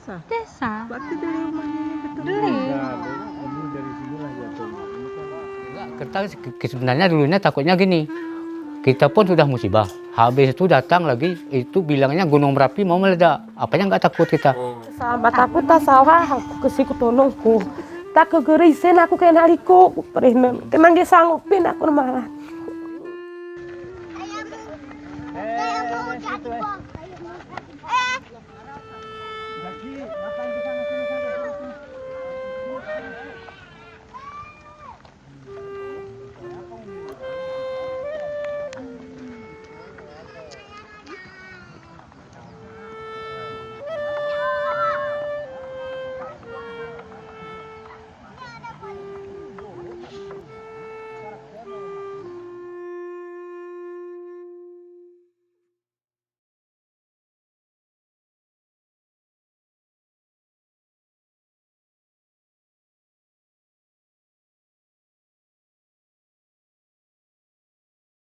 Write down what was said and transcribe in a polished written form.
desa? Desa. Berarti dari rumahnya yang betul. Beli. Ini dari sinilah jatuhnya. Ini kan Enggak, kita sebenarnya dulunya takutnya gini. Kita pun sudah musibah. Habis itu datang lagi, itu bilangnya gunung Merapi mau meledak. Apanya nggak takut kita. Sahabat aku tak sawah, aku kesiku tolongku. Tak kegerisen aku kena liku, perihna. Kenang dia sanggupin aku malah. situ